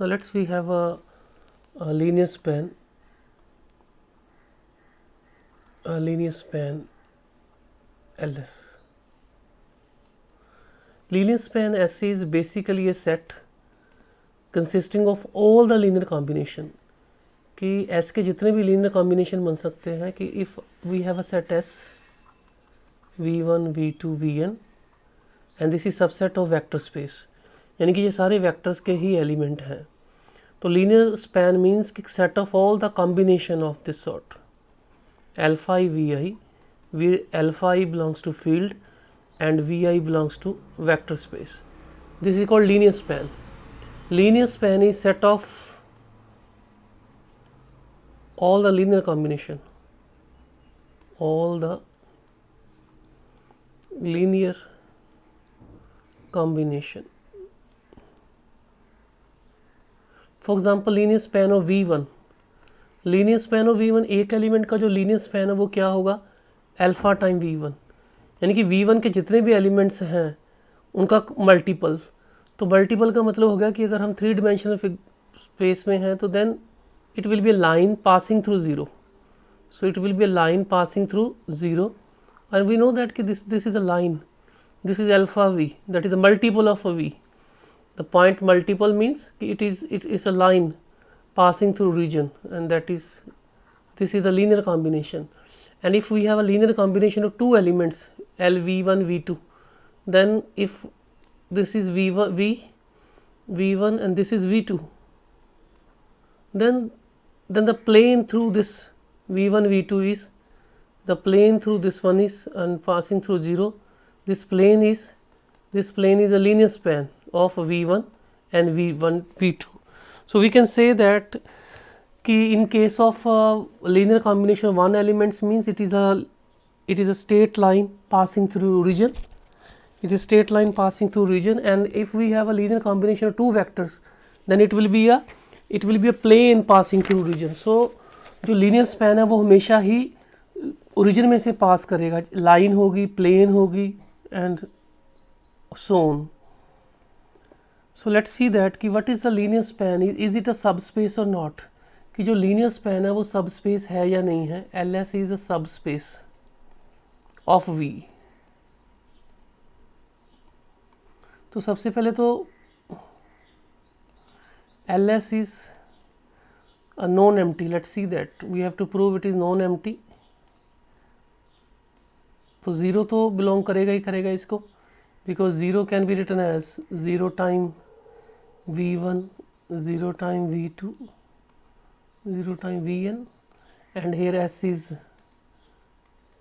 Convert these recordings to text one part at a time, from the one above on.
Now let's we have a linear span, LS. Linear span S is basically a set consisting of all the linear combination, कि S के जितने भी linear combination बन सकते हैं, कि if we have a set S V1 V2 Vn and this is subset of vector space, यानी कि ये सारे vectors के ही element हैं. तो linear span means कि set of all the combination of this sort. Alpha I Vi, alpha I belongs to field and Vi belongs to vector space. This is called linear span. Linear span is set of all the linear combination, all the linear combination. For example, linear span of V1. Linear span of V1, एक element का जो linear span है वो क्या होगा, alpha time V1, यानी कि V1 के जितने भी एलिमेंट्स हैं उनका मल्टीपल. तो मल्टीपल का मतलब हो गया कि अगर हम 3 डिमेंशनल स्पेस में हैं तो then it will be a line passing through zero. So it will be a line passing through zero and we know that कि this is a line, this is alpha V, that is a multiple of a V. The point multiple means it is a line passing through region, and that is, this is a linear combination. And if we have a linear combination of two elements L V1 V2, then if this is V1 and this is V2, then the plane through this V1 V2 is, the plane through this one is and passing through 0. This plane is a linear span of V1 and V1 V2. So we can say that कि in case of linear combination of one elements means it is a straight line passing through region. It is straight line passing through region, and if we have a linear combination of two vectors, then it will be a plane passing through region. So जो linear span है वो हमेशा ही origin में से पास करेगा, line होगी, plane होगी and so on. So let's see that कि what is the linear span, is it a subspace or not, कि जो linear span है वो subspace है या नहीं है. LS is a subspace of V. तो सबसे पहले तो LS is a non-empty. Let's see that we have to prove it is non-empty. तो ज़ीरो तो बिलोंग करेगा ही करेगा इसको, because zero can be written as zero time V1, zero time V2, zero time Vn, and here S is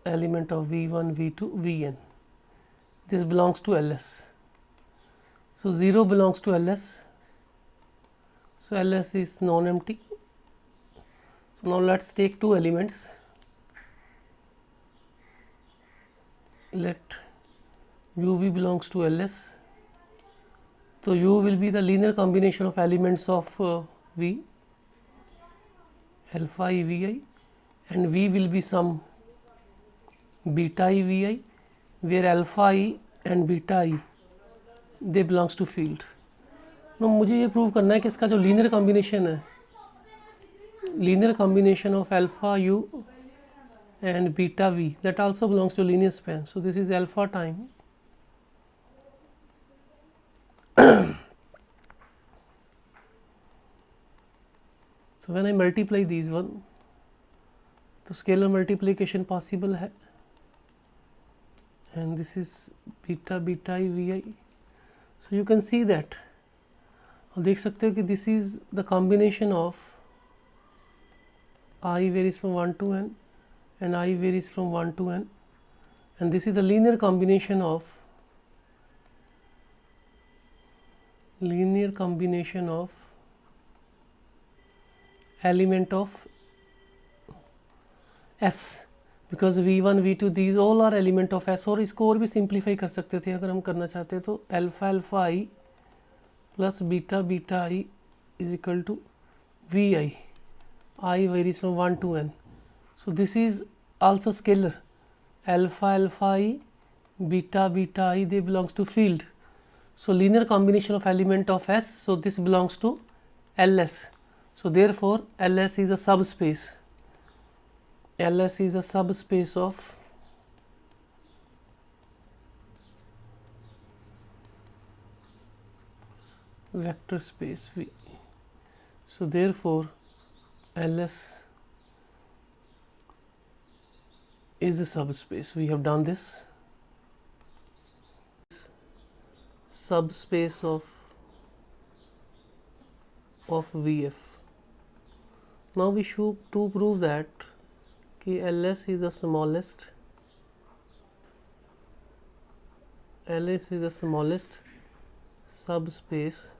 element of V1 V2 Vn. This belongs to LS. So 0 belongs to LS. So LS is non-empty. So now let's take two elements. Let UV belongs to LS. So U will be the linear combination of elements of V, alpha I Vi, and V will be some beta I Vi, where alpha I and beta I they belongs to field. now मुझे ये prove करना है कि इसका जो linear combination है, linear combination of alpha U and beta V, that also belongs to linear span. So this is alpha time so when I multiply these one, तो scalar multiplication possible है, and this is beta I Vi. So you can see that, और देख सकते हो कि this is the combination of I varies from 1 to n and I varies from 1 to n, and this is the linear combination of element of S, because V1 V2 these all are element of S. और इसको और भी simplify कर सकते थे अगर हम करना चाहते तो alpha I plus beta I is equal to Vi. I varies from 1 to n. So this is also scalar. Alpha I, beta I, they belongs to field. So linear combination of element of S. So this belongs to LS. So therefore LS is a subspace. LS is a subspace of vector space V. So therefore LS is a subspace. We have done this. Subspace of VF. Now we should to prove that LS is the smallest. LS is the smallest subspace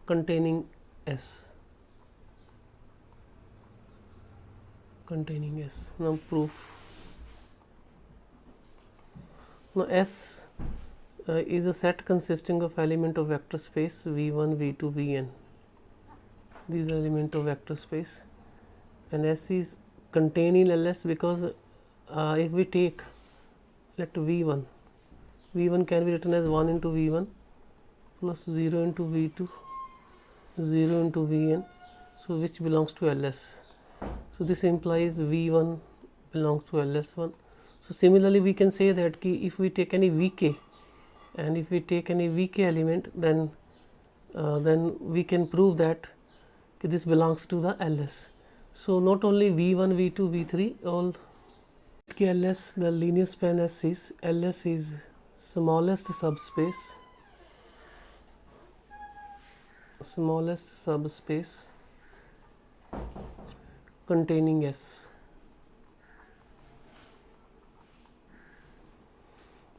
containing S. Now proof. Now S is a set consisting of element of vector space V1, V2, Vn. These are element of vector space, and S is contained in LS because if we take, let V1 can be written as 1 into V1 plus 0 into V2, 0 into Vn, so which belongs to LS. So this implies V1 belongs to LS1. So similarly we can say that if we take any Vk, and if we take any Vk element, then we can prove that this belongs to the LS. So not only V1, V2, V3, all LS, the linear span S is, LS is smallest subspace containing S.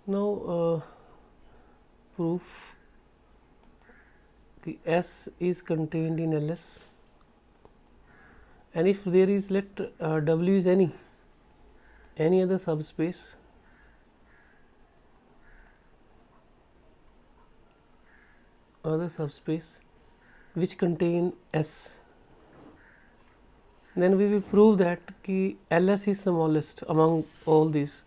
Now proof S is contained in LS, and if there is, let W is any other subspace, which contain S, then we will prove that LS is smallest among all these.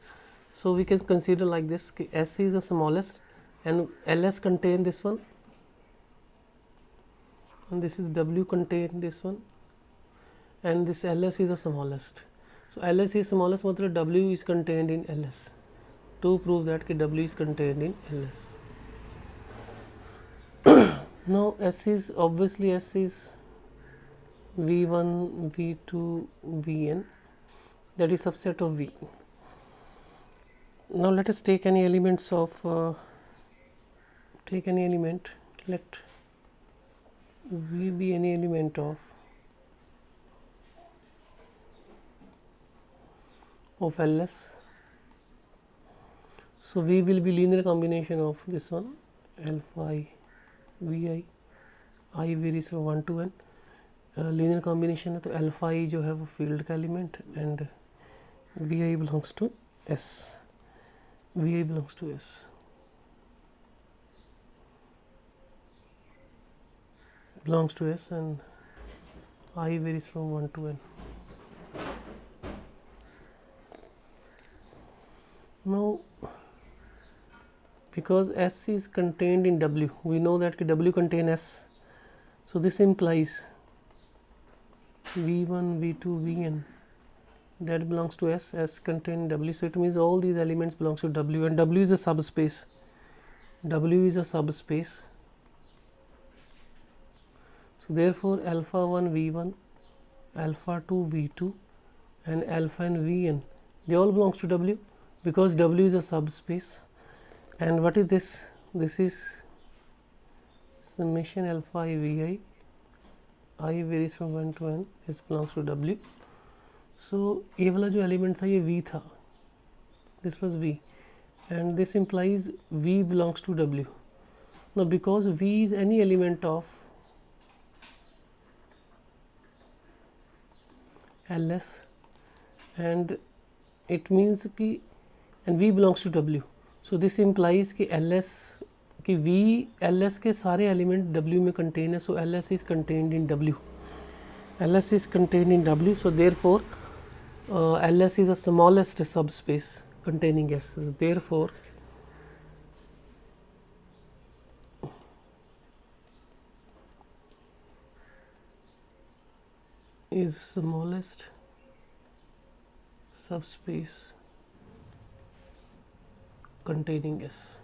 So we can consider like this, S is the smallest and LS contain this one, and this is W contain this one, and this LS is the smallest. So LS is smallest, matlab W is contained in LS. To prove that W is contained in LS. Now S is obviously V1, V2, Vn, that is subset of V. Now let us take any elements of let V be any element of LS. So V will be linear combination of this one, alpha I, Vi, I varies from 1 to n. Linear combination है तो alpha I जो है वो field का element, and Vi belongs to S. And I varies from 1 to n. Now because S is contained in W, we know that W contain S, so this implies V1, V2, Vn, that belongs to S contain W. So it means all these elements belongs to W, and W is a subspace. So therefore alpha 1 V1, alpha 2 V2, and alpha and Vn, they all belongs to W, because W is a subspace. And what is this? This is summation alpha I Vi, I varies from 1 to n, this belongs to W. So ये वाला जो element था ये V था, this was V, and this implies V belongs to W. Now because V is any element of LS, and it means कि, and V belongs to W, so this implies कि LS कि V LS के सारे element W में contain है, so LS is contained in W. So therefore LS is the smallest subspace containing S. Therefore is smallest subspace containing S.